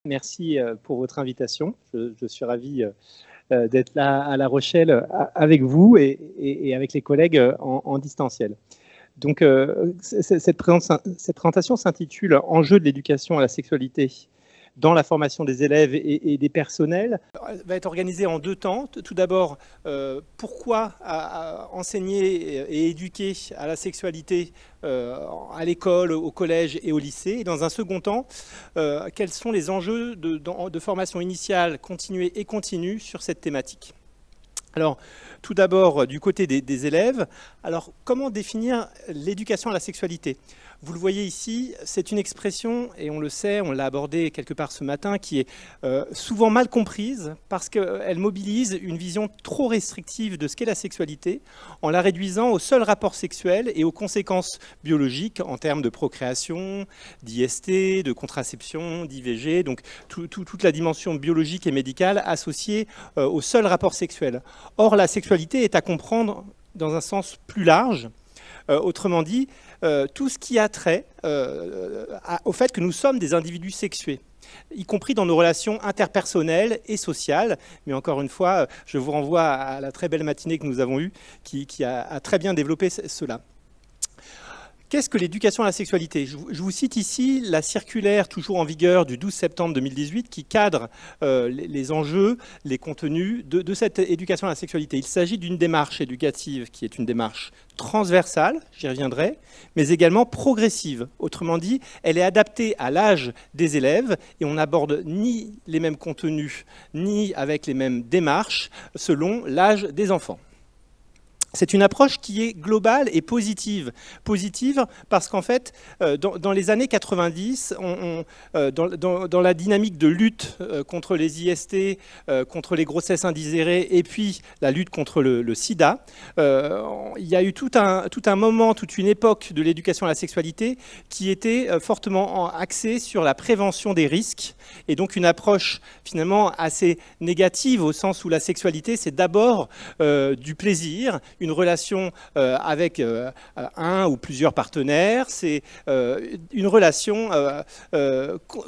Merci pour votre invitation. Je suis ravi d'être là à La Rochelle avec vous et avec les collègues en distanciel. Donc, cette présentation s'intitule « Enjeux de l'éducation à la sexualité dans la formation des élèves et des personnels ». Elle va être organisée en deux temps. Tout d'abord, pourquoi enseigner et éduquer à la sexualité à l'école, au collège et au lycée. Et dans un second temps, quels sont les enjeux de formation initiale, continuée et continue sur cette thématique. Alors, tout d'abord, du côté des élèves, alors comment définir l'éducation à la sexualité? Vous le voyez ici, c'est une expression, et on le sait, on l'a abordé quelque part ce matin, qui est souvent mal comprise parce qu'elle mobilise une vision trop restrictive de ce qu'est la sexualité en la réduisant au seul rapport sexuel et aux conséquences biologiques en termes de procréation, d'IST, de contraception, d'IVG, donc toute la dimension biologique et médicale associée au seul rapport sexuel. Or, la sexualité est à comprendre dans un sens plus large, autrement dit, tout ce qui a trait au fait que nous sommes des individus sexués, y compris dans nos relations interpersonnelles et sociales. Mais encore une fois, je vous renvoie à la très belle matinée que nous avons eue, qui a très bien développé cela. Qu'est-ce que l'éducation à la sexualité? Je vous cite ici la circulaire toujours en vigueur du 12 septembre 2018 qui cadre les enjeux, les contenus de cette éducation à la sexualité. Il s'agit d'une démarche éducative qui est une démarche transversale, j'y reviendrai, mais également progressive. Autrement dit, elle est adaptée à l'âge des élèves et on n'aborde ni les mêmes contenus, ni avec les mêmes démarches selon l'âge des enfants. C'est une approche qui est globale et positive. Positive parce qu'en fait, dans les années 90, dans la dynamique de lutte contre les IST, contre les grossesses indésirées et puis la lutte contre le sida, il y a eu tout un moment, toute une époque de l'éducation à la sexualité qui était fortement axée sur la prévention des risques et donc une approche finalement assez négative au sens où la sexualité, c'est d'abord du plaisir, une relation avec un ou plusieurs partenaires, c'est une relation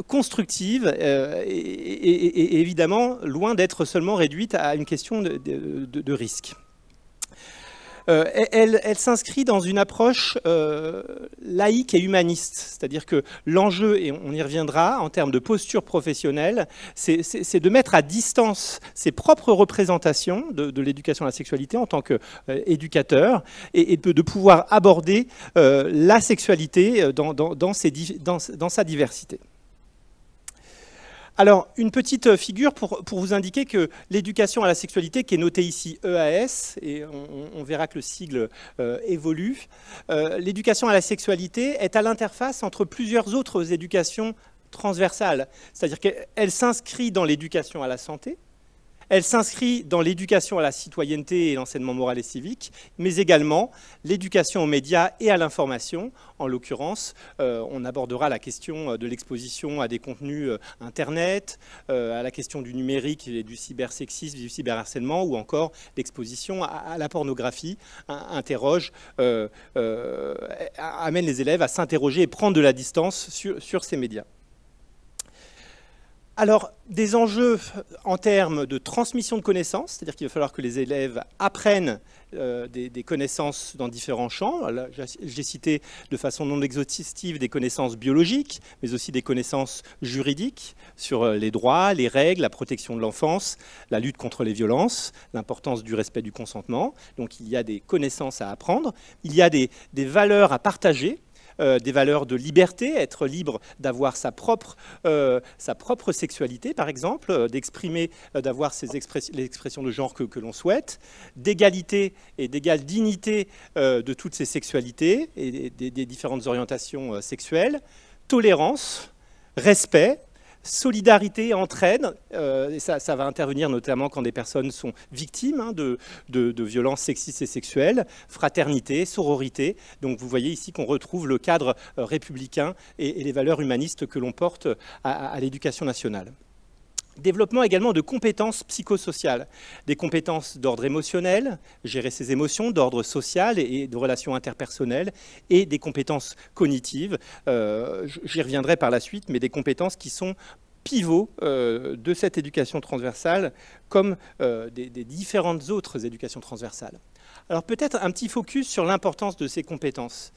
constructive et évidemment loin d'être seulement réduite à une question de risque. Elle s'inscrit dans une approche laïque et humaniste, c'est-à-dire que l'enjeu, et on y reviendra en termes de posture professionnelle, c'est de mettre à distance ses propres représentations de l'éducation à la sexualité en tant qu'éducateur et de pouvoir aborder la sexualité dans sa diversité. Alors, une petite figure pour vous indiquer que l'éducation à la sexualité, qui est notée ici EAS, et on verra que le sigle évolue, l'éducation à la sexualité est à l'interface entre plusieurs autres éducations transversales. C'est-à-dire qu'elle s'inscrit dans l'éducation à la santé, elle s'inscrit dans l'éducation à la citoyenneté et l'enseignement moral et civique, mais également l'éducation aux médias et à l'information. En l'occurrence, on abordera la question de l'exposition à des contenus Internet, à la question du numérique et du cybersexisme, du cyberharcèlement, ou encore l'exposition à la pornographie, amène les élèves à s'interroger et prendre de la distance sur ces médias. Alors, des enjeux en termes de transmission de connaissances, c'est-à-dire qu'il va falloir que les élèves apprennent des connaissances dans différents champs. J'ai cité de façon non exhaustive des connaissances biologiques, mais aussi des connaissances juridiques sur les droits, les règles, la protection de l'enfance, la lutte contre les violences, l'importance du respect du consentement. Donc il y a des connaissances à apprendre, il y a des valeurs à partager, des valeurs de liberté, être libre d'avoir sa propre sexualité, par exemple, d'exprimer, d'avoir l'expression de genre que l'on souhaite, d'égalité et d'égale dignité de toutes ces sexualités et des différentes orientations sexuelles, tolérance, respect, solidarité, entraide, et ça va intervenir notamment quand des personnes sont victimes de violences sexistes et sexuelles, fraternité, sororité. Donc vous voyez ici qu'on retrouve le cadre républicain et les valeurs humanistes que l'on porte à l'éducation nationale. Développement également de compétences psychosociales, des compétences d'ordre émotionnel, gérer ses émotions, d'ordre social et de relations interpersonnelles, et des compétences cognitives, j'y reviendrai par la suite, mais des compétences qui sont pivot de cette éducation transversale comme des différentes autres éducations transversales. Alors peut-être un petit focus sur l'importance de ces compétences.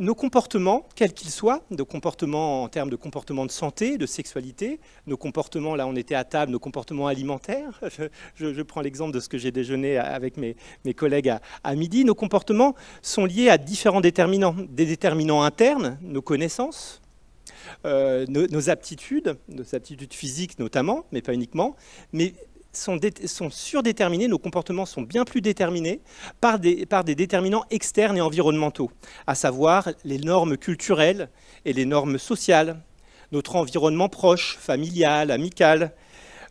Nos comportements, quels qu'ils soient, nos comportements en termes de comportements de santé, de sexualité, nos comportements, là on était à table, nos comportements alimentaires, je prends l'exemple de ce que j'ai déjeuné avec mes collègues à midi, nos comportements sont liés à différents déterminants, des déterminants internes, nos connaissances, nos aptitudes physiques notamment, mais pas uniquement, mais sont surdéterminés, nos comportements sont bien plus déterminés par des déterminants externes et environnementaux, à savoir les normes culturelles et les normes sociales, notre environnement proche, familial, amical,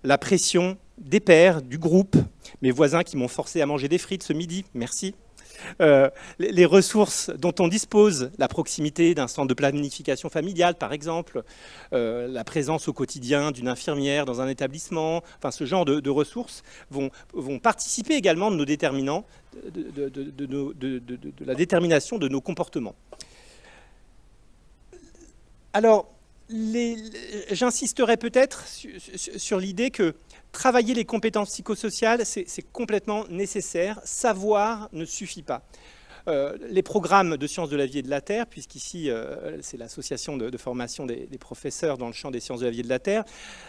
la pression des pairs, du groupe, mes voisins qui m'ont forcé à manger des frites ce midi, merci. Les ressources dont on dispose, la proximité d'un centre de planification familiale par exemple, la présence au quotidien d'une infirmière dans un établissement, enfin ce genre de ressources vont participer également de nos déterminants, de la détermination de nos comportements. Alors, j'insisterai peut-être sur l'idée que travailler les compétences psychosociales, c'est complètement nécessaire. Savoir ne suffit pas. Les programmes de sciences de la vie et de la Terre, puisqu'ici c'est l'association de formation des professeurs dans le champ des sciences de la vie et de la Terre,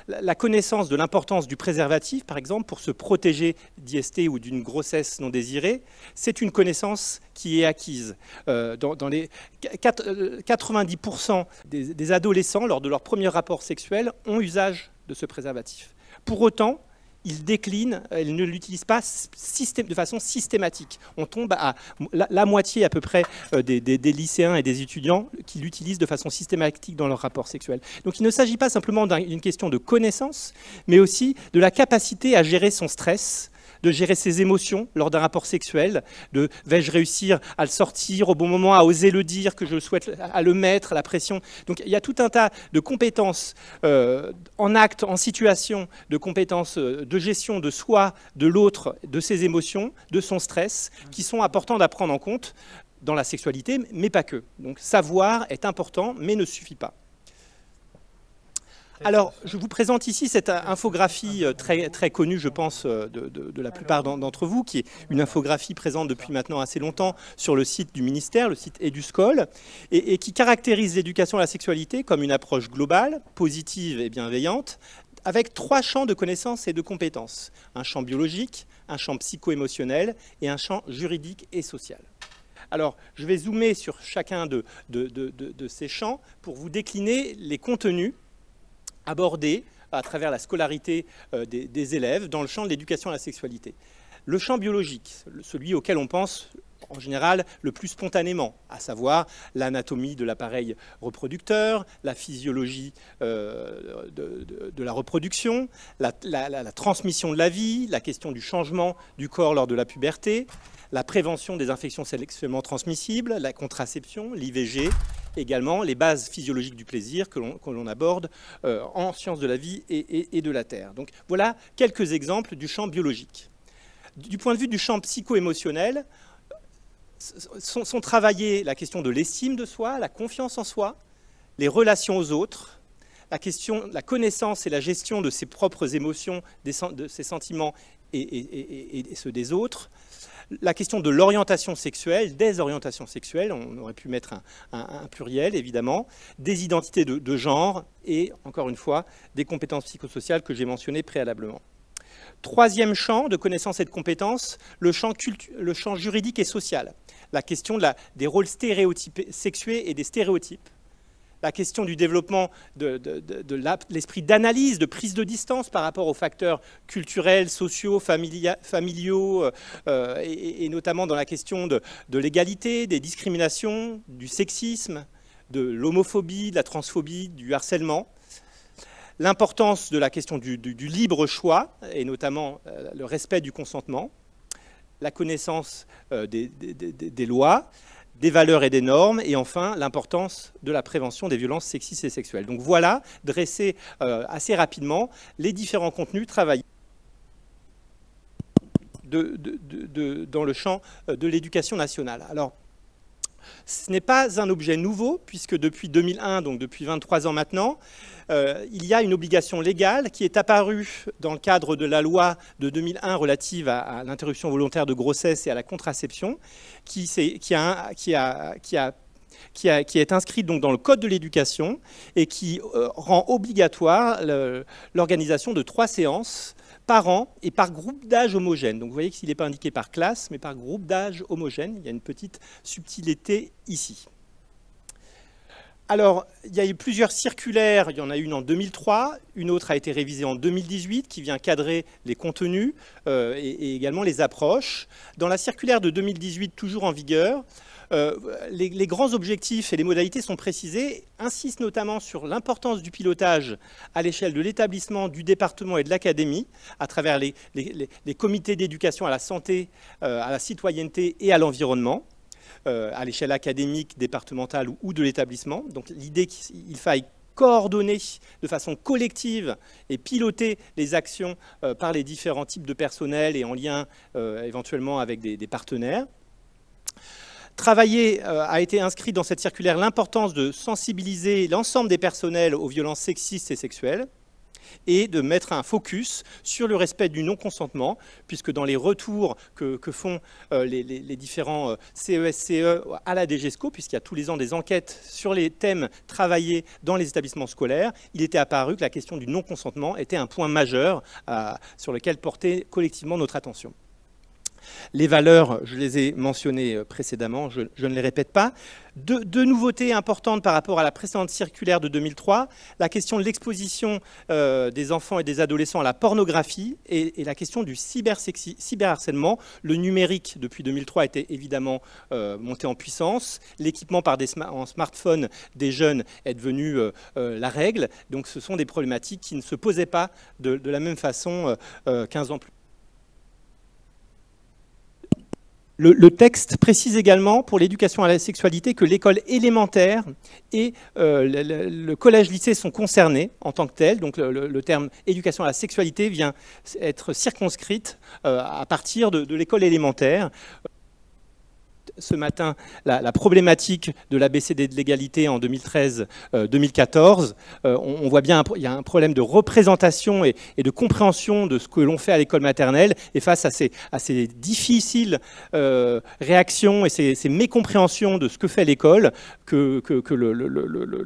la connaissance de l'importance du préservatif, par exemple, pour se protéger d'IST ou d'une grossesse non désirée, c'est une connaissance qui est acquise. Dans les 90% des adolescents, lors de leur premier rapport sexuel, ont usage de ce préservatif. Pour autant, ils déclinent, ils ne l'utilisent pas de façon systématique. On tombe à la moitié à peu près des lycéens et des étudiants qui l'utilisent de façon systématique dans leur rapport sexuel. Donc il ne s'agit pas simplement d'une question de connaissance, mais aussi de la capacité à gérer son stress, de gérer ses émotions lors d'un rapport sexuel, de vais-je réussir à le sortir au bon moment, à oser le dire, que je souhaite à le mettre, la pression. Donc il y a tout un tas de compétences en acte, en situation, de compétences de gestion de soi, de l'autre, de ses émotions, de son stress, qui sont importants à prendre en compte dans la sexualité, mais pas que. Donc savoir est important, mais ne suffit pas. Alors, je vous présente ici cette infographie très connue, je pense, de la plupart d'entre vous, qui est une infographie présente depuis maintenant assez longtemps sur le site du ministère, le site EduScol, et qui caractérise l'éducation à la sexualité comme une approche globale, positive et bienveillante, avec 3 champs de connaissances et de compétences. Un champ biologique, un champ psycho-émotionnel et un champ juridique et social. Alors, je vais zoomer sur chacun de ces champs pour vous décliner les contenus abordés à travers la scolarité des élèves dans le champ de l'éducation à la sexualité. Le champ biologique, celui auquel on pense en général le plus spontanément, à savoir l'anatomie de l'appareil reproducteur, la physiologie de la reproduction, la transmission de la vie, la question du changement du corps lors de la puberté, la prévention des infections sexuellement transmissibles, la contraception, l'IVG, également les bases physiologiques du plaisir que l'on aborde en sciences de la vie et de la Terre. Donc voilà quelques exemples du champ biologique. Du point de vue du champ psycho-émotionnel, sont travaillées la question de l'estime de soi, la confiance en soi, les relations aux autres, la connaissance et la gestion de ses propres émotions, de ses sentiments et ceux des autres, la question de l'orientation sexuelle, des orientations sexuelles, on aurait pu mettre un pluriel évidemment, des identités de genre et, encore une fois, des compétences psychosociales que j'ai mentionnées préalablement. Troisième champ de connaissances et de compétences, le champ juridique et social. La question des rôles sexués et des stéréotypes. La question du développement de l'esprit d'analyse, de prise de distance par rapport aux facteurs culturels, sociaux, familiaux, et notamment dans la question de l'égalité, des discriminations, du sexisme, de l'homophobie, de la transphobie, du harcèlement. L'importance de la question du libre choix, et notamment le respect du consentement, la connaissance des lois, des valeurs et des normes, et enfin l'importance de la prévention des violences sexistes et sexuelles. Donc voilà, dressé assez rapidement, les différents contenus travaillés dans le champ de l'éducation nationale. Alors, Ce n'est pas un objet nouveau, puisque depuis 2001, donc depuis 23 ans maintenant, il y a une obligation légale qui est apparue dans le cadre de la loi de 2001 relative à l'interruption volontaire de grossesse et à la contraception, qui est inscrite donc dans le Code de l'éducation et qui rend obligatoire l'organisation de 3 séances par an et par groupe d'âge homogène. Donc vous voyez qu'il n'est pas indiqué par classe, mais par groupe d'âge homogène. Il y a une petite subtilité ici. Alors, il y a eu plusieurs circulaires. Il y en a une en 2003, une autre a été révisée en 2018, qui vient cadrer les contenus et également les approches. Dans la circulaire de 2018, toujours en vigueur, les grands objectifs et les modalités sont précisés, insistent notamment sur l'importance du pilotage à l'échelle de l'établissement, du département et de l'académie, à travers les comités d'éducation à la santé, à la citoyenneté et à l'environnement, à l'échelle académique, départementale ou de l'établissement. Donc l'idée qu'il faille coordonner de façon collective et piloter les actions par les différents types de personnel et en lien éventuellement avec des partenaires. Travailler a été inscrit dans cette circulaire l'importance de sensibiliser l'ensemble des personnels aux violences sexistes et sexuelles et de mettre un focus sur le respect du non-consentement, puisque dans les retours que font les différents CESCE à la DGESCO, puisqu'il y a tous les ans des enquêtes sur les thèmes travaillés dans les établissements scolaires, il était apparu que la question du non-consentement était un point majeur sur lequel porter collectivement notre attention. Les valeurs, je les ai mentionnées précédemment, je ne les répète pas. Deux nouveautés importantes par rapport à la précédente circulaire de 2003, la question de l'exposition des enfants et des adolescents à la pornographie et la question du cyberharcèlement. Le numérique, depuis 2003, a été évidemment monté en puissance. L'équipement en smartphone des jeunes est devenu la règle. Donc ce sont des problématiques qui ne se posaient pas de la même façon 15 ans plus tard. Le texte précise également pour l'éducation à la sexualité que l'école élémentaire et le collège-lycée sont concernés en tant que tels. Donc le terme éducation à la sexualité vient être circonscrite à partir de l'école élémentaire. Ce matin, la problématique de l'ABCD de l'égalité en 2013-2014, on voit bien qu'il y a un problème de représentation et de compréhension de ce que l'on fait à l'école maternelle, et face à ces difficiles réactions et ces mécompréhensions de ce que fait l'école, que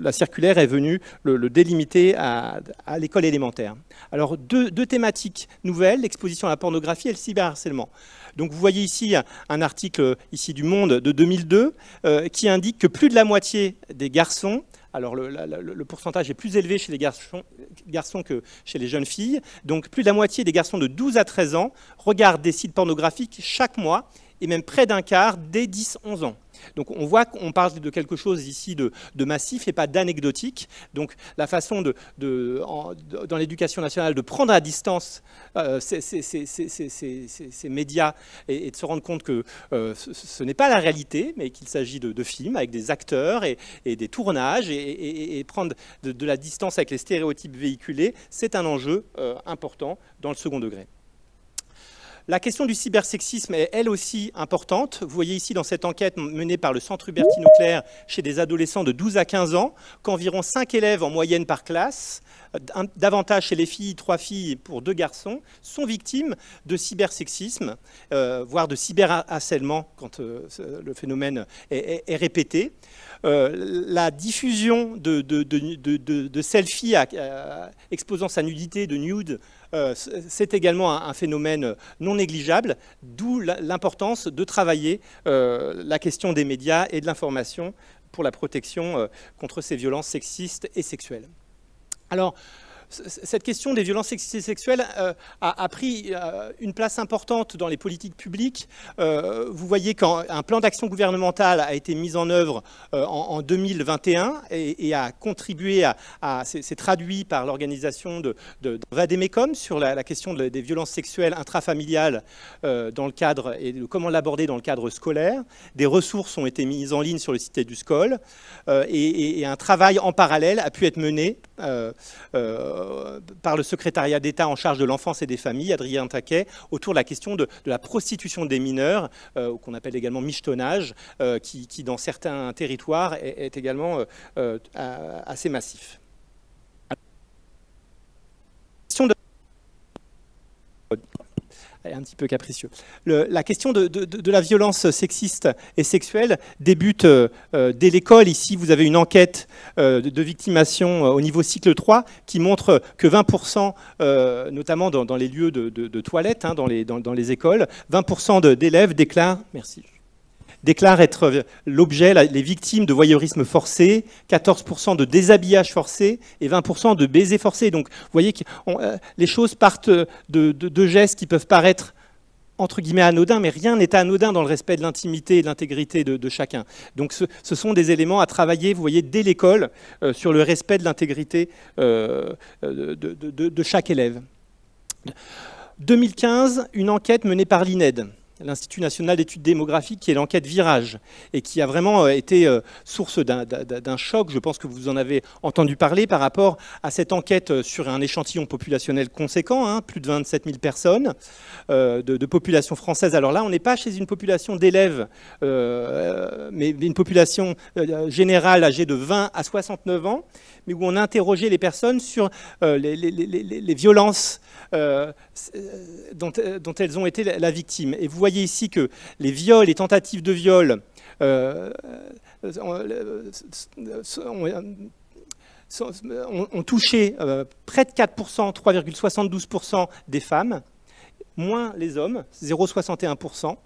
la circulaire est venue le délimiter à l'école élémentaire. Alors deux thématiques nouvelles, l'exposition à la pornographie et le cyberharcèlement. Donc vous voyez ici un article ici du Monde de 2002 qui indique que plus de la moitié des garçons, alors le pourcentage est plus élevé chez les garçons que chez les jeunes filles, donc plus de la moitié des garçons de 12 à 13 ans regardent des sites pornographiques chaque mois, et même près d'un quart dès 10-11 ans. Donc on voit qu'on parle de quelque chose ici de massif et pas d'anecdotique. Donc la façon dans l'éducation nationale de prendre à distance ces médias et de se rendre compte que ce n'est pas la réalité, mais qu'il s'agit de films avec des acteurs et des tournages et prendre de la distance avec les stéréotypes véhiculés, c'est un enjeu important dans le second degré. La question du cybersexisme est elle aussi importante. Vous voyez ici dans cette enquête menée par le Centre Hubertine Auclair chez des adolescents de 12 à 15 ans qu'environ 5 élèves en moyenne par classe, davantage chez les filles, 3 filles pour 2 garçons, sont victimes de cybersexisme, voire de cyberharcèlement quand le phénomène est répété. La diffusion de selfies exposant sa nudité, de nude, c'est également un phénomène non négligeable, d'où l'importance de travailler la question des médias et de l'information pour la protection contre ces violences sexistes et sexuelles. Alors, cette question des violences sexistes et sexuelles a pris une place importante dans les politiques publiques. Vous voyez qu'un plan d'action gouvernemental a été mis en œuvre en 2021 et a contribué c'est traduit par l'organisation de Vademecum sur la question des violences sexuelles intrafamiliales dans le cadre et de comment l'aborder dans le cadre scolaire. Des ressources ont été mises en ligne sur le site du SCOL et un travail en parallèle a pu être mené par le secrétariat d'État en charge de l'enfance et des familles, Adrien Taquet, autour de la question de la prostitution des mineurs, qu'on appelle également michetonnage, qui dans certains territoires est également assez massif. Un petit peu capricieux. La question de la violence sexiste et sexuelle débute dès l'école. Ici, vous avez une enquête de victimation au niveau cycle 3 qui montre que 20%, notamment dans les lieux de toilettes, hein, dans les écoles, 20% d'élèves déclarent être l'objet, les victimes de voyeurisme forcé, 14% de déshabillage forcé et 20% de baisers forcés. Donc vous voyez que les choses partent de gestes qui peuvent paraître entre guillemets anodins, mais rien n'est anodin dans le respect de l'intimité et de l'intégrité de chacun. Donc ce sont des éléments à travailler, vous voyez, dès l'école, sur le respect de l'intégrité de chaque élève. 2015, une enquête menée par l'INED, l'Institut national d'études démographiques, qui est l'enquête Virage, et qui a vraiment été source d'un choc. Je pense que vous en avez entendu parler par rapport à cette enquête sur un échantillon populationnel conséquent, hein, plus de 27 000 personnes de population française. Alors là, on n'est pas chez une population d'élèves, mais une population générale âgée de 20 à 69 ans, mais où on a interrogé les personnes sur les violences dont elles ont été la victime. Et vous voyez ici que les viols, les tentatives de viol ont touché près de 4%, 3,72% des femmes, moins les hommes, 0,61%.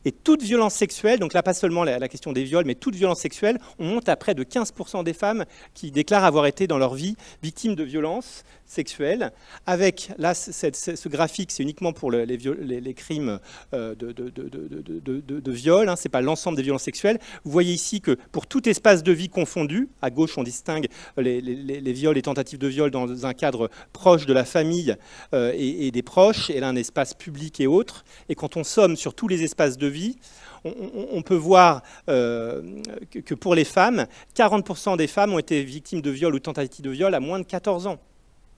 Et toute violence sexuelle, donc là pas seulement la question des viols, mais toute violence sexuelle, on monte à près de 15% des femmes qui déclarent avoir été dans leur vie victimes de violences sexuelles. Avec, là, ce graphique, c'est uniquement pour les crimes de viol, hein, ce n'est pas l'ensemble des violences sexuelles. Vous voyez ici que pour tout espace de vie confondu, à gauche on distingue les viols et tentatives de viol dans un cadre proche de la famille et des proches, et là un espace public et autres. Et quand on somme sur tous les espaces de vie, on peut voir que pour les femmes, 40% des femmes ont été victimes de viol ou tentatives de viol à moins de 14 ans.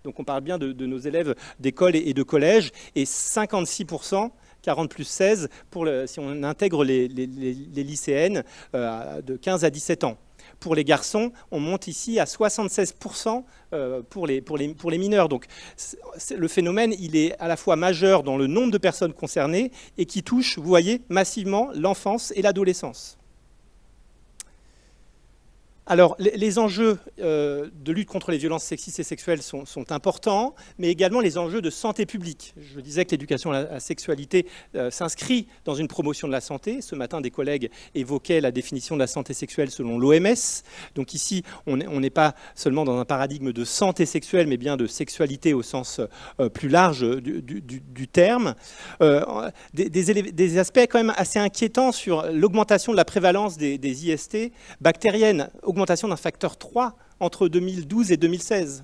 Donc on parle bien de nos élèves d'école et de collège, et 56%, 40 plus 16, si on intègre les lycéennes de 15 à 17 ans. Pour les garçons, on monte ici à 76% pour les mineurs. Donc le phénomène, il est à la fois majeur dans le nombre de personnes concernées et qui touche, vous voyez, massivement l'enfance et l'adolescence. Alors, les enjeux de lutte contre les violences sexistes et sexuelles sont importants, mais également les enjeux de santé publique. Je disais que l'éducation à la sexualité s'inscrit dans une promotion de la santé. Ce matin, des collègues évoquaient la définition de la santé sexuelle selon l'OMS. Donc ici, on n'est pas seulement dans un paradigme de santé sexuelle, mais bien de sexualité au sens plus large du terme. Des aspects quand même assez inquiétants sur l'augmentation de la prévalence des IST bactériennes, augmentation d'un facteur 3 entre 2012 et 2016.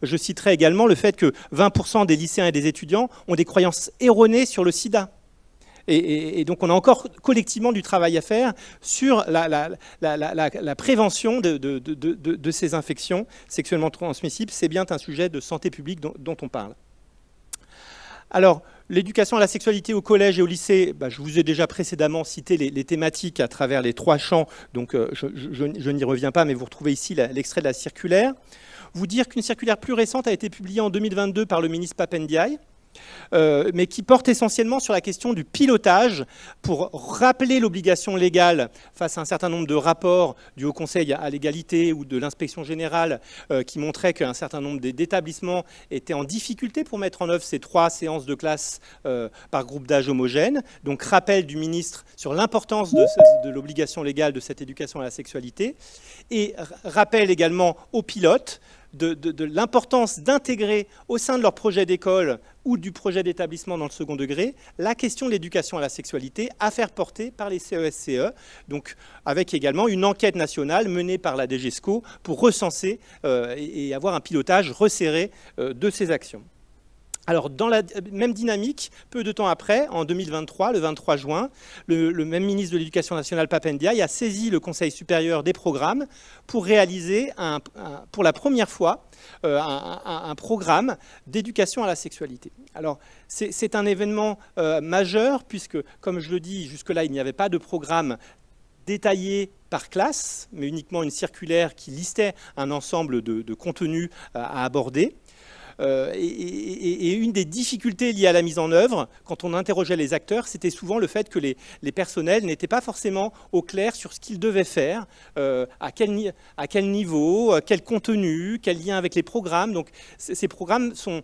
Je citerai également le fait que 20% des lycéens et des étudiants ont des croyances erronées sur le sida. Et donc on a encore collectivement du travail à faire sur la prévention de ces infections sexuellement transmissibles. C'est bien un sujet de santé publique dont on parle. Alors, l'éducation à la sexualité au collège et au lycée, je vous ai déjà précédemment cité les thématiques à travers les 3 champs, donc je n'y reviens pas, mais vous retrouvez ici l'extrait de la circulaire. Vous dire qu'une circulaire plus récente a été publiée en 2022 par le ministre Pap Ndiaye, mais qui porte essentiellement sur la question du pilotage pour rappeler l'obligation légale face à un certain nombre de rapports du Haut Conseil à l'égalité ou de l'Inspection générale qui montraient qu'un certain nombre d'établissements étaient en difficulté pour mettre en œuvre ces 3 séances de classe par groupe d'âge homogène. Donc rappel du ministre sur l'importance de l'obligation légale de cette éducation à la sexualité, et rappel également aux pilotes de l'importance d'intégrer au sein de leur projet d'école ou du projet d'établissement dans le second degré la question de l'éducation à la sexualité à faire porter par les CESCE, donc avec également une enquête nationale menée par la DGESCO pour recenser et avoir un pilotage resserré de ces actions. Alors, dans la même dynamique, peu de temps après, en 2023, le 23 juin, le même ministre de l'Éducation nationale, Pap Ndiaye, a saisi le Conseil supérieur des programmes pour réaliser, pour la première fois, un programme d'éducation à la sexualité. Alors, c'est un événement majeur, puisque, comme je le dis, jusque-là, il n'y avait pas de programme détaillé par classe, mais uniquement une circulaire qui listait un ensemble de contenus à aborder. Et une des difficultés liées à la mise en œuvre, quand on interrogeait les acteurs, c'était souvent le fait que les personnels n'étaient pas forcément au clair sur ce qu'ils devaient faire, à quel niveau, quel contenu, quel lien avec les programmes. Donc ces programmes sont,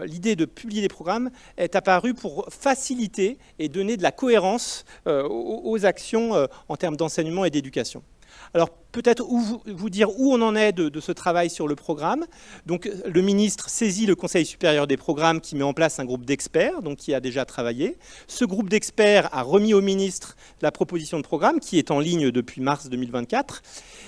l'idée de publier des programmes est apparue pour faciliter et donner de la cohérence aux actions en termes d'enseignement et d'éducation. Alors peut-être vous dire où on en est de ce travail sur le programme. Donc le ministre saisit le Conseil supérieur des programmes qui met en place un groupe d'experts, donc qui a déjà travaillé. Ce groupe d'experts a remis au ministre la proposition de programme qui est en ligne depuis mars 2024.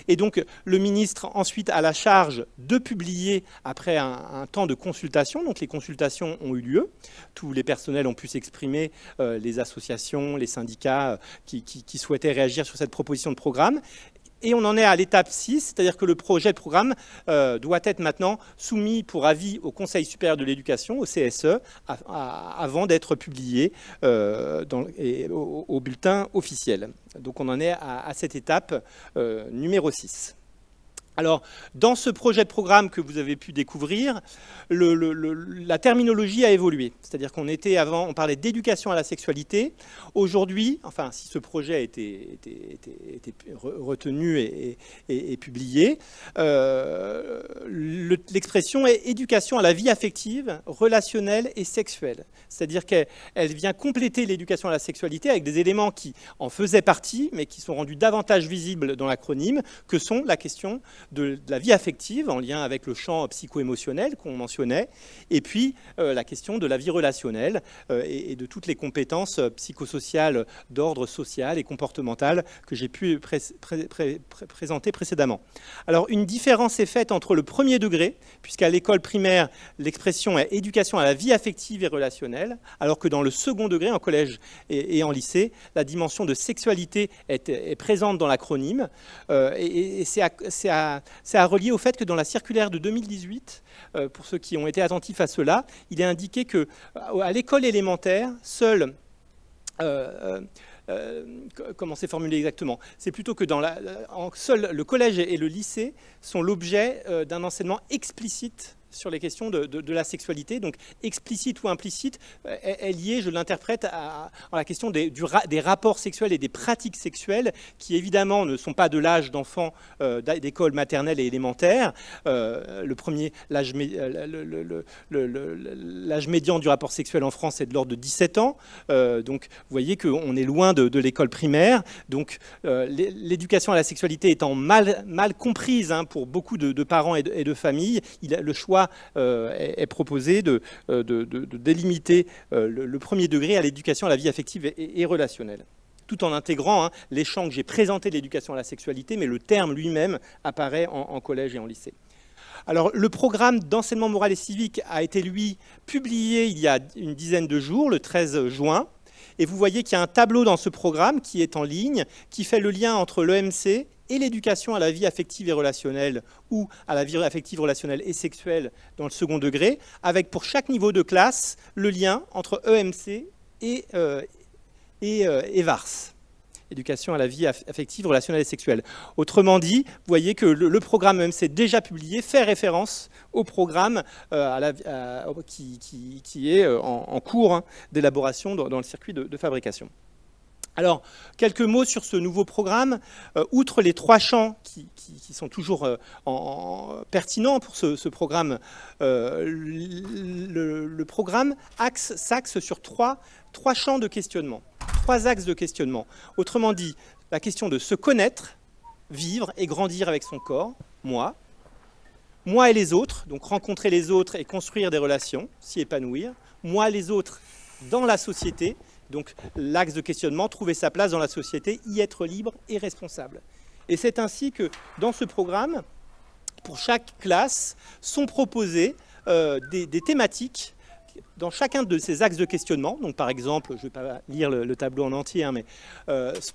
Et donc le ministre ensuite a la charge de publier après un temps de consultation. Donc les consultations ont eu lieu. Tous les personnels ont pu s'exprimer, les associations, les syndicats qui souhaitaient réagir sur cette proposition de programme. Et on en est à l'étape 6, c'est-à-dire que le projet de programme doit être maintenant soumis pour avis au Conseil supérieur de l'éducation, au CSE, avant d'être publié au bulletin officiel. Donc on en est à cette étape numéro 6. Alors, dans ce projet de programme que vous avez pu découvrir, la terminologie a évolué. C'est-à-dire qu'on était avant, on parlait d'éducation à la sexualité. Aujourd'hui, enfin, si ce projet a été retenu et publié, l'expression est éducation à la vie affective, relationnelle et sexuelle. C'est-à-dire qu'elle vient compléter l'éducation à la sexualité avec des éléments qui en faisaient partie, mais qui sont rendus davantage visibles dans l'acronyme, que sont la question de la vie affective, en lien avec le champ psycho-émotionnel qu'on mentionnait, et puis la question de la vie relationnelle et de toutes les compétences psychosociales d'ordre social et comportemental que j'ai pu présenter précédemment. Alors, une différence est faite entre le premier degré, puisqu'à l'école primaire, l'expression est éducation à la vie affective et relationnelle, alors que dans le second degré, en collège et en lycée, la dimension de sexualité est présente dans l'acronyme, et c'est à relier au fait que dans la circulaire de 2018, pour ceux qui ont été attentifs à cela, il est indiqué qu'à l'école élémentaire, seul... comment c'est formulé exactement? C'est plutôt que seul le collège et le lycée sont l'objet d'un enseignement explicite sur les questions de la sexualité, donc explicite ou implicite, est liée, je l'interprète, à la question des rapports sexuels et des pratiques sexuelles qui évidemment ne sont pas de l'âge d'enfants d'école maternelle et élémentaire. Le premier, l'âge médian du rapport sexuel en France est de l'ordre de 17 ans, donc vous voyez qu'on est loin de l'école primaire, donc l'éducation à la sexualité étant mal comprise pour beaucoup de parents et de familles, le choix est proposé de délimiter le premier degré à l'éducation à la vie affective et relationnelle, tout en intégrant les champs que j'ai présentés de l'éducation à la sexualité, mais le terme lui-même apparaît en collège et en lycée. Alors, le programme d'enseignement moral et civique a été, lui, publié il y a une dizaine de jours, le 13 juin, et vous voyez qu'il y a un tableau dans ce programme qui est en ligne, qui fait le lien entre l'EMC et l'éducation à la vie affective et relationnelle, ou à la vie affective, relationnelle et sexuelle dans le second degré, avec pour chaque niveau de classe le lien entre EMC et VARS, éducation à la vie affective, relationnelle et sexuelle. Autrement dit, vous voyez que le programme EMC déjà publié fait référence au programme qui est en cours d'élaboration dans le circuit de fabrication. Alors, quelques mots sur ce nouveau programme. Outre les 3 champs qui sont toujours pertinents pour ce programme, le programme s'axe sur trois champs de questionnement, 3 axes de questionnement. Autrement dit, la question de se connaître, vivre et grandir avec son corps, moi et les autres, donc rencontrer les autres et construire des relations, s'y épanouir, moi, les autres dans la société. Donc l'axe de questionnement, trouver sa place dans la société, y être libre et responsable. Et c'est ainsi que dans ce programme, pour chaque classe, sont proposées des thématiques dans chacun de ces axes de questionnement, donc par exemple, je ne vais pas lire le tableau en entier, hein, mais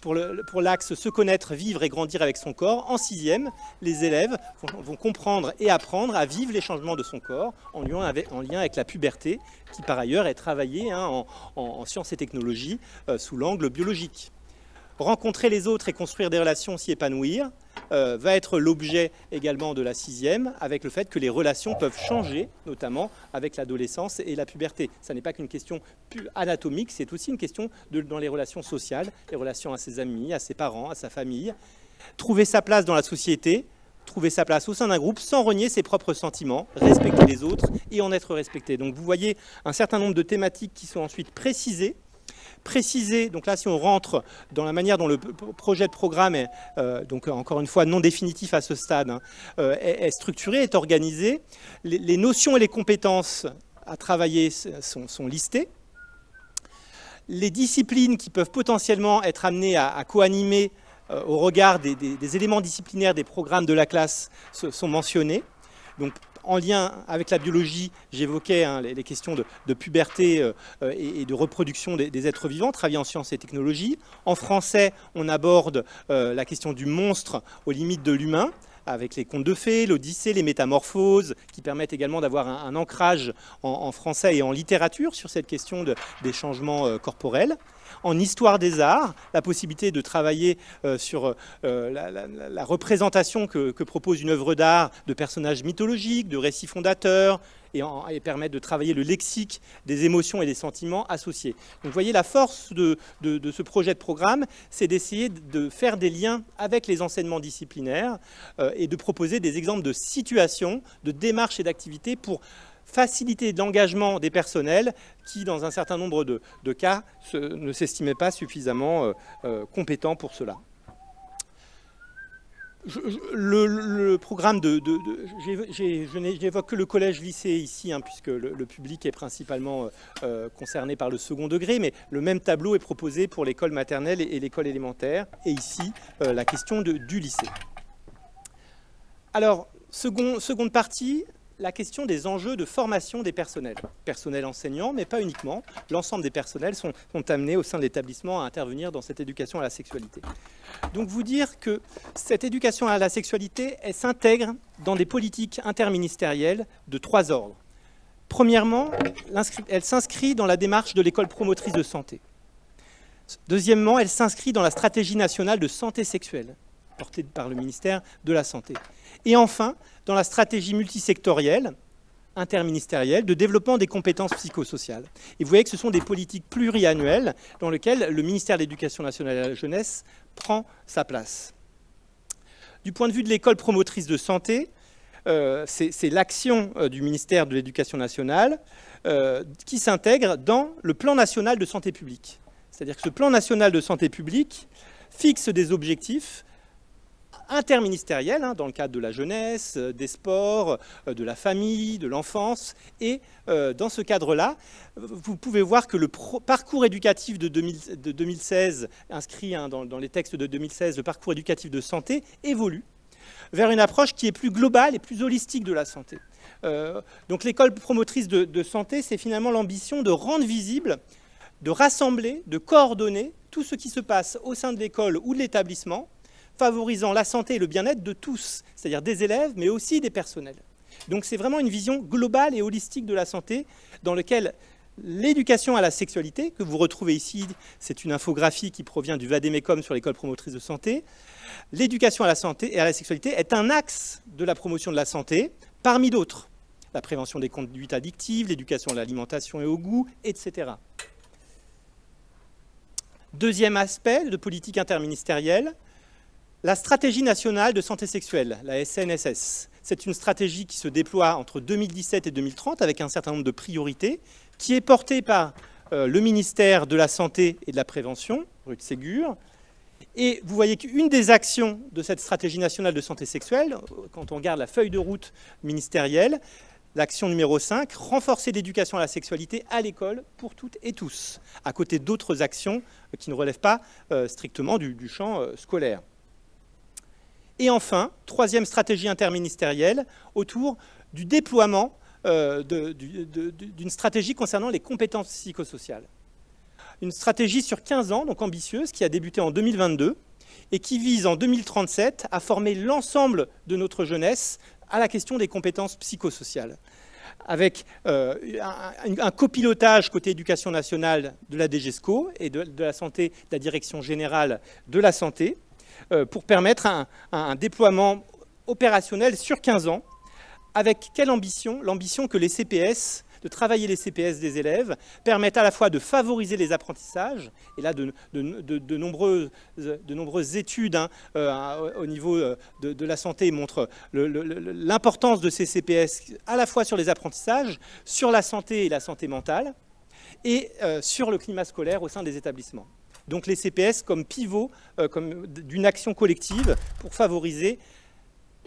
pour l'axe se connaître, vivre et grandir avec son corps, en 6e, les élèves vont comprendre et apprendre à vivre les changements de son corps en lien avec la puberté, qui par ailleurs est travaillée en sciences et technologies sous l'angle biologique. Rencontrer les autres et construire des relations, s'y épanouir, va être l'objet également de la 6e, avec le fait que les relations peuvent changer, notamment avec l'adolescence et la puberté. Ça n'est pas qu'une question anatomique, c'est aussi une question dans les relations sociales, les relations à ses amis, à ses parents, à sa famille. Trouver sa place dans la société, trouver sa place au sein d'un groupe sans renier ses propres sentiments, respecter les autres et en être respecté. Donc vous voyez un certain nombre de thématiques qui sont ensuite précisées. Donc là si on rentre dans la manière dont le projet de programme est, donc encore une fois non définitif à ce stade, hein, est structuré, est organisé, les notions et les compétences à travailler sont listées, les disciplines qui peuvent potentiellement être amenées à co-animer au regard des éléments disciplinaires des programmes de la classe sont mentionnées. Donc, en lien avec la biologie, j'évoquais les questions de puberté et de reproduction des êtres vivants, travailler en sciences et technologies. En français, on aborde la question du monstre aux limites de l'humain, avec les contes de fées, l'Odyssée, les métamorphoses, qui permettent également d'avoir un ancrage en français et en littérature sur cette question des changements corporels. En histoire des arts, la possibilité de travailler sur la représentation que propose une œuvre d'art de personnages mythologiques, de récits fondateurs, et permettre de travailler le lexique des émotions et des sentiments associés. Donc vous voyez, la force de ce projet de programme, c'est d'essayer de faire des liens avec les enseignements disciplinaires et de proposer des exemples de situations, de démarches et d'activités pour faciliter l'engagement des personnels qui, dans un certain nombre de cas, ne s'estimaient pas suffisamment compétents pour cela. Le programme je n'évoque que le collège-lycée ici, hein, puisque le public est principalement concerné par le second degré, mais le même tableau est proposé pour l'école maternelle et l'école élémentaire, et ici, la question du lycée. Alors, seconde partie, la question des enjeux de formation des personnels. Personnels enseignants, mais pas uniquement. L'ensemble des personnels sont amenés au sein de l'établissement à intervenir dans cette éducation à la sexualité. Donc vous dire que cette éducation à la sexualité, elle s'intègre dans des politiques interministérielles de 3 ordres. Premièrement, elle s'inscrit dans la démarche de l'école promotrice de santé. Deuxièmement, elle s'inscrit dans la stratégie nationale de santé sexuelle, portée par le ministère de la Santé. Et enfin, dans la stratégie multisectorielle, interministérielle, de développement des compétences psychosociales. Et vous voyez que ce sont des politiques pluriannuelles dans lesquelles le ministère de l'Éducation nationale et de la jeunesse prend sa place. Du point de vue de l'école promotrice de santé, c'est l'action du ministère de l'Éducation nationale qui s'intègre dans le plan national de santé publique. C'est-à-dire que ce plan national de santé publique fixe des objectifs interministériels, hein, dans le cadre de la jeunesse, des sports, de la famille, de l'enfance. Et dans ce cadre-là, vous pouvez voir que le parcours éducatif de 2016, inscrit hein, dans les textes de 2016, le parcours éducatif de santé, évolue vers une approche qui est plus globale et plus holistique de la santé. Donc l'école promotrice de santé, c'est finalement l'ambition de rendre visible, de rassembler, de coordonner tout ce qui se passe au sein de l'école ou de l'établissement, favorisant la santé et le bien-être de tous, c'est-à-dire des élèves, mais aussi des personnels. Donc c'est vraiment une vision globale et holistique de la santé, dans laquelle l'éducation à la sexualité, que vous retrouvez ici, c'est une infographie qui provient du Vademecum sur l'école promotrice de santé. L'éducation à la santé et à la sexualité est un axe de la promotion de la santé, parmi d'autres. La prévention des conduites addictives, l'éducation à l'alimentation et au goût, etc. Deuxième aspect de politique interministérielle, la stratégie nationale de santé sexuelle, la SNSS. C'est une stratégie qui se déploie entre 2017 et 2030 avec un certain nombre de priorités, qui est portée par le ministère de la Santé et de la Prévention, Ruth Ségur. Et vous voyez qu'une des actions de cette stratégie nationale de santé sexuelle, quand on regarde la feuille de route ministérielle, l'action numéro 5, renforcer l'éducation à la sexualité à l'école pour toutes et tous, à côté d'autres actions qui ne relèvent pas strictement du champ scolaire. Et enfin, troisième stratégie interministérielle, autour du déploiement d'une stratégie concernant les compétences psychosociales. Une stratégie sur 15 ans, donc ambitieuse, qui a débuté en 2022 et qui vise en 2037 à former l'ensemble de notre jeunesse à la question des compétences psychosociales, avec un copilotage côté éducation nationale de la DGESCO et de la santé, de la Direction générale de la santé, pour permettre un déploiement opérationnel sur 15 ans. Avec quelle ambition? L'ambition que les CPS, de travailler les CPS des élèves, permettent à la fois de favoriser les apprentissages, et là de nombreuses études au niveau de la santé montrent l'importance de ces CPS à la fois sur les apprentissages, sur la santé et la santé mentale, et sur le climat scolaire au sein des établissements. Donc les CPS comme pivot d'une action collective pour favoriser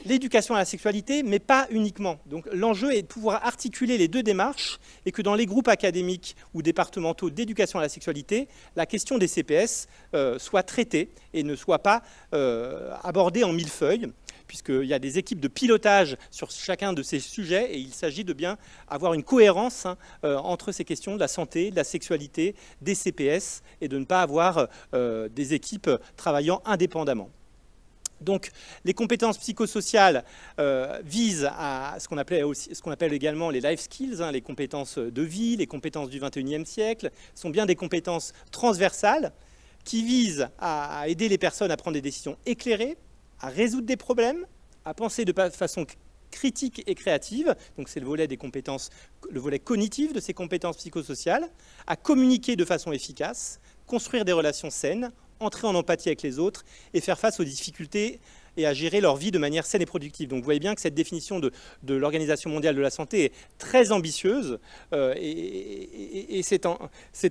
l'éducation à la sexualité, mais pas uniquement. Donc l'enjeu est de pouvoir articuler les deux démarches et que dans les groupes académiques ou départementaux d'éducation à la sexualité, la question des CPS soit traitée et ne soit pas abordée en millefeuille, puisqu'il y a des équipes de pilotage sur chacun de ces sujets et il s'agit de bien avoir une cohérence entre ces questions de la santé, de la sexualité, des CPS et de ne pas avoir des équipes travaillant indépendamment. Donc, les compétences psychosociales visent à ce qu'on appelle également les life skills, les compétences de vie, les compétences du XXIe siècle, sont bien des compétences transversales qui visent à aider les personnes à prendre des décisions éclairées, à résoudre des problèmes, à penser de façon critique et créative, donc c'est le volet des compétences, le volet cognitif de ces compétences psychosociales, à communiquer de façon efficace, construire des relations saines, entrer en empathie avec les autres et faire face aux difficultés et à gérer leur vie de manière saine et productive. Donc vous voyez bien que cette définition de l'Organisation mondiale de la santé est très ambitieuse et c'est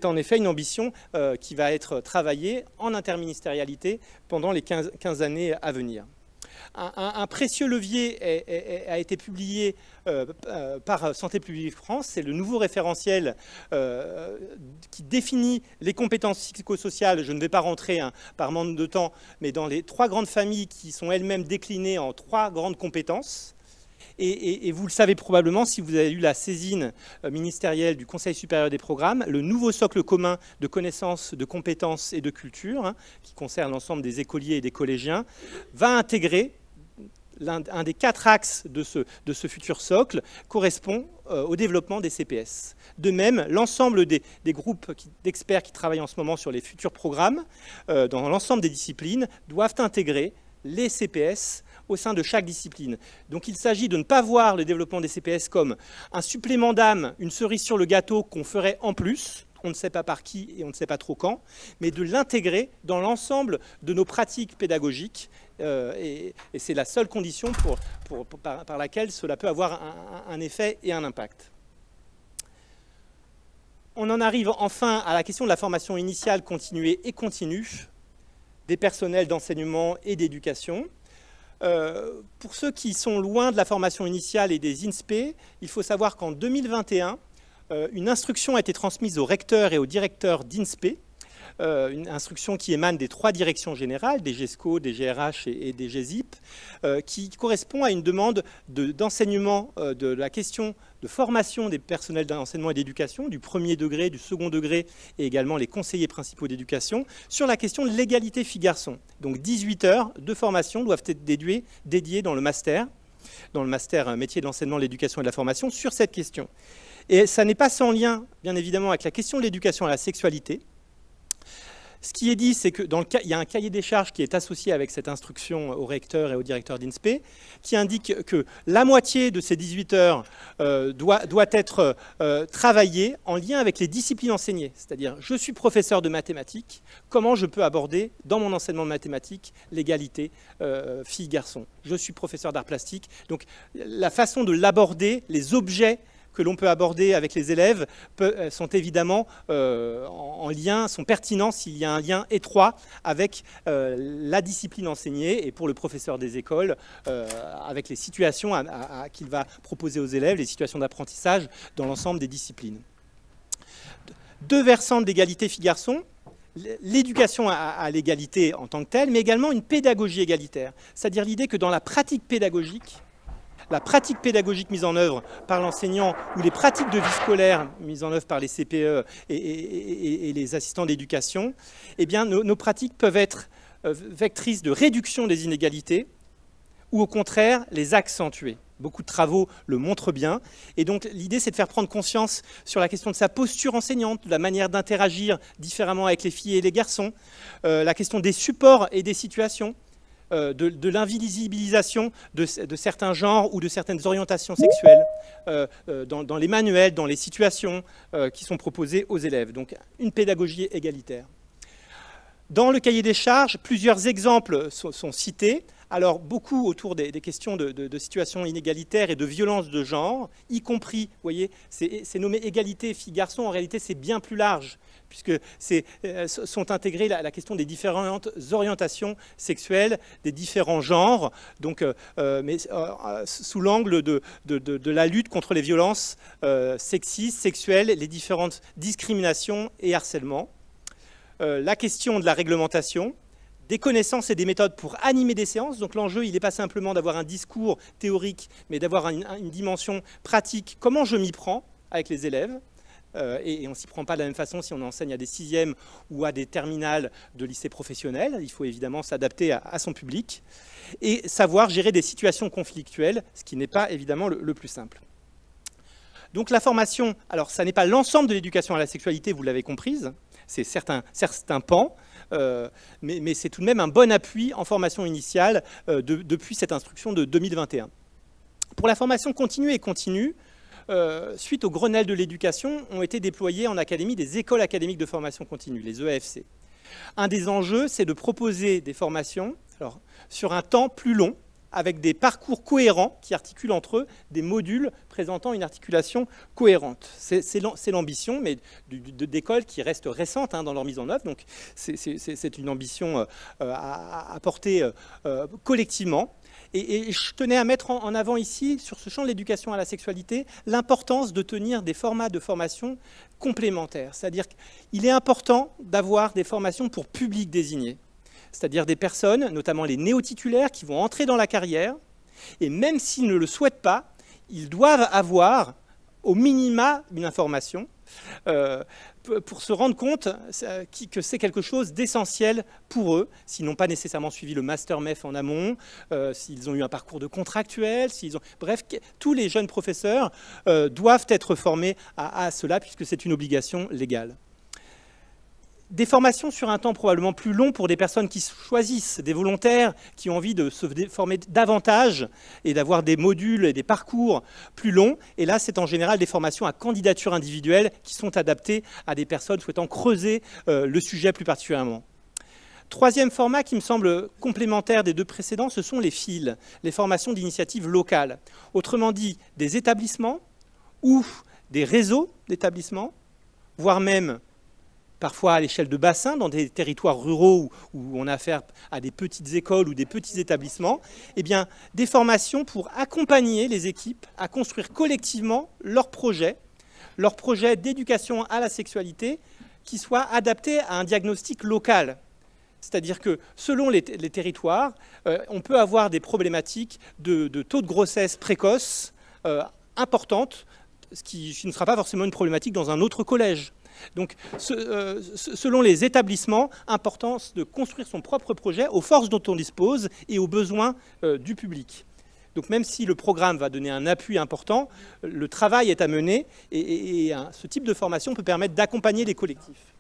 en effet une ambition qui va être travaillée en interministérialité pendant les 15 années à venir. Un précieux levier a été publié par Santé publique France, c'est le nouveau référentiel qui définit les compétences psychosociales. Je ne vais pas rentrer par manque de temps, mais dans les 3 grandes familles qui sont elles-mêmes déclinées en 3 grandes compétences. Et vous le savez probablement si vous avez lu la saisine ministérielle du Conseil supérieur des programmes, le nouveau socle commun de connaissances, de compétences et de culture, qui concerne l'ensemble des écoliers et des collégiens, va intégrer un des 4 axes de ce futur socle correspond au développement des CPS. De même, l'ensemble des groupes d'experts qui travaillent en ce moment sur les futurs programmes, dans l'ensemble des disciplines, doivent intégrer les CPS au sein de chaque discipline. Donc il s'agit de ne pas voir le développement des CPS comme un supplément d'âme, une cerise sur le gâteau qu'on ferait en plus, on ne sait pas par qui et on ne sait pas trop quand, mais de l'intégrer dans l'ensemble de nos pratiques pédagogiques et c'est la seule condition par laquelle cela peut avoir un effet et un impact. On en arrive enfin à la question de la formation initiale, continuée et continue des personnels d'enseignement et d'éducation. Pour ceux qui sont loin de la formation initiale et des INSPE, il faut savoir qu'en 2021, une instruction a été transmise aux recteurs et aux directeurs d'INSPE, une instruction qui émane des 3 directions générales, des GESCO, des GRH et des GESIP, qui correspond à une demande d'enseignement de la question de formation des personnels d'enseignement et d'éducation, du 1er degré, du 2e degré, et également les conseillers principaux d'éducation, sur la question de l'égalité filles-garçons. Donc 18 heures de formation doivent être dédiées dans le master métier de l'enseignement, de l'éducation et de la formation, sur cette question. Et ça n'est pas sans lien, bien évidemment, avec la question de l'éducation à la sexualité. Ce qui est dit, c'est qu'il y a un cahier des charges qui est associé avec cette instruction au recteur et au directeur d'INSPE, qui indique que la moitié de ces 18 heures doit être travaillée en lien avec les disciplines enseignées. C'est-à-dire, je suis professeur de mathématiques, comment je peux aborder dans mon enseignement de mathématiques l'égalité filles-garçons? Je suis professeur d'art plastique, donc la façon de l'aborder, les objets que l'on peut aborder avec les élèves sont évidemment en lien, sont pertinents s'il y a un lien étroit avec la discipline enseignée et pour le professeur des écoles, avec les situations qu'il va proposer aux élèves, les situations d'apprentissage dans l'ensemble des disciplines. 2 versants d'égalité filles-garçons. L'éducation à l'égalité en tant que telle, mais également une pédagogie égalitaire. C'est-à-dire l'idée que dans la pratique pédagogique, la pratique pédagogique mise en œuvre par l'enseignant ou les pratiques de vie scolaire mises en œuvre par les CPE et les assistants d'éducation, eh bien, nos pratiques peuvent être vectrices de réduction des inégalités ou au contraire les accentuer. Beaucoup de travaux le montrent bien. Et donc, l'idée, c'est de faire prendre conscience sur la question de sa posture enseignante, de la manière d'interagir différemment avec les filles et les garçons, la question des supports et des situations, de l'invisibilisation de certains genres ou de certaines orientations sexuelles dans les manuels, dans les situations qui sont proposées aux élèves. Donc, une pédagogie égalitaire. Dans le cahier des charges, plusieurs exemples sont cités. Alors, beaucoup autour des questions de situations inégalitaires et de violences de genre, y compris, vous voyez, c'est nommé égalité filles-garçons, en réalité c'est bien plus large, puisque sont intégrées la question des différentes orientations sexuelles, des différents genres, donc, mais sous l'angle de la lutte contre les violences sexistes, sexuelles, les différentes discriminations et harcèlements. La question de la réglementation, des connaissances et des méthodes pour animer des séances. Donc l'enjeu, il n'est pas simplement d'avoir un discours théorique, mais d'avoir une dimension pratique. Comment je m'y prends avec les élèves et on ne s'y prend pas de la même façon si on enseigne à des 6e ou à des terminales de lycée professionnel. Il faut évidemment s'adapter à son public et savoir gérer des situations conflictuelles, ce qui n'est pas évidemment le plus simple. Donc la formation, alors ça n'est pas l'ensemble de l'éducation à la sexualité, vous l'avez comprise, c'est certains pans, mais c'est tout de même un bon appui en formation initiale depuis cette instruction de 2021. Pour la formation continue et continue, suite au Grenelle de l'éducation, ont été déployées en académie des écoles académiques de formation continue, les EAFC. Un des enjeux, c'est de proposer des formations sur un temps plus long, avec des parcours cohérents qui articulent entre eux des modules présentant une articulation cohérente. C'est l'ambition, mais d'écoles qui restent récentes dans leur mise en œuvre. Donc c'est une ambition à porter collectivement. Et je tenais à mettre en avant ici, sur ce champ de l'éducation à la sexualité, l'importance de tenir des formats de formation complémentaires. C'est-à-dire qu'il est important d'avoir des formations pour public désigné. C'est-à-dire des personnes, notamment les néo-titulaires, qui vont entrer dans la carrière, et même s'ils ne le souhaitent pas, ils doivent avoir au minima une information pour se rendre compte que c'est quelque chose d'essentiel pour eux, s'ils n'ont pas nécessairement suivi le master MEF en amont, s'ils ont eu un parcours de contractuel, bref, tous les jeunes professeurs doivent être formés à cela, puisque c'est une obligation légale. Des formations sur un temps probablement plus long pour des personnes qui choisissent, des volontaires qui ont envie de se former davantage et d'avoir des modules et des parcours plus longs. Et là, c'est en général des formations à candidature individuelle qui sont adaptées à des personnes souhaitant creuser le sujet plus particulièrement. Troisième format qui me semble complémentaire des deux précédents, ce sont les FIL, les formations d'initiative locale. Autrement dit, des établissements ou des réseaux d'établissements, voire même parfois à l'échelle de bassins, dans des territoires ruraux où on a affaire à des petites écoles ou des petits établissements, eh bien, des formations pour accompagner les équipes à construire collectivement leurs projets d'éducation à la sexualité qui soient adaptés à un diagnostic local. C'est-à-dire que selon les territoires, on peut avoir des problématiques de taux de grossesse précoce importantes, ce qui ne sera pas forcément une problématique dans un autre collège. Donc, selon les établissements, importance de construire son propre projet aux forces dont on dispose et aux besoins du public. Donc, même si le programme va donner un appui important, le travail est à mener et ce type de formation peut permettre d'accompagner les collectifs.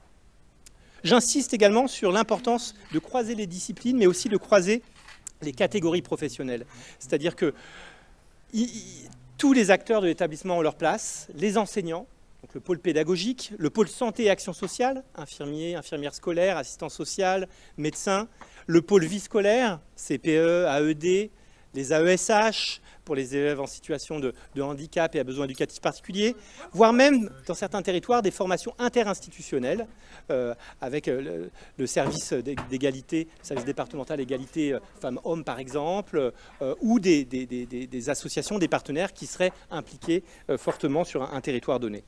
J'insiste également sur l'importance de croiser les disciplines, mais aussi de croiser les catégories professionnelles. C'est-à-dire que tous les acteurs de l'établissement ont leur place, les enseignants, donc le pôle pédagogique, le pôle santé et action sociale, infirmiers, infirmières scolaires, assistants sociaux, médecins, le pôle vie scolaire, CPE, AED, les AESH, pour les élèves en situation de handicap et à besoins éducatifs particuliers, voire même, dans certains territoires, des formations interinstitutionnelles, avec le service d'égalité, le service départemental égalité femmes-hommes, par exemple, ou des associations, des partenaires qui seraient impliqués fortement sur un territoire donné.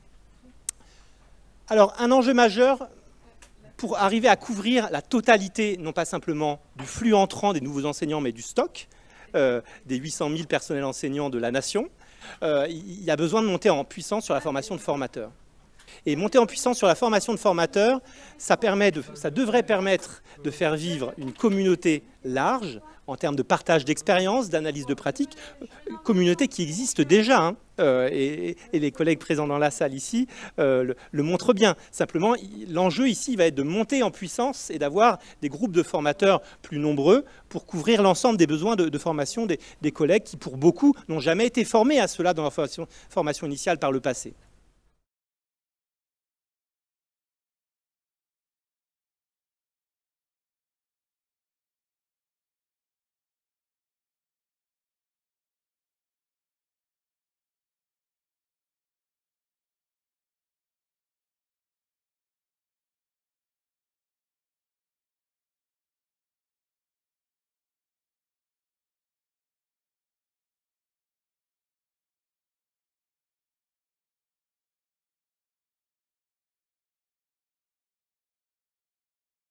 Alors, un enjeu majeur pour arriver à couvrir la totalité, non pas simplement du flux entrant des nouveaux enseignants, mais du stock, des 800 000 personnels enseignants de la nation. Il y a besoin de monter en puissance sur la formation de formateurs. Et monter en puissance sur la formation de formateurs, ça devrait permettre de faire vivre une communauté large en termes de partage d'expériences, d'analyse de pratiques, communauté qui existe déjà, hein, et les collègues présents dans la salle ici le montrent bien. Simplement, l'enjeu ici va être de monter en puissance et d'avoir des groupes de formateurs plus nombreux pour couvrir l'ensemble des besoins de formation des collègues qui, pour beaucoup, n'ont jamais été formés à cela dans leur formation initiale par le passé.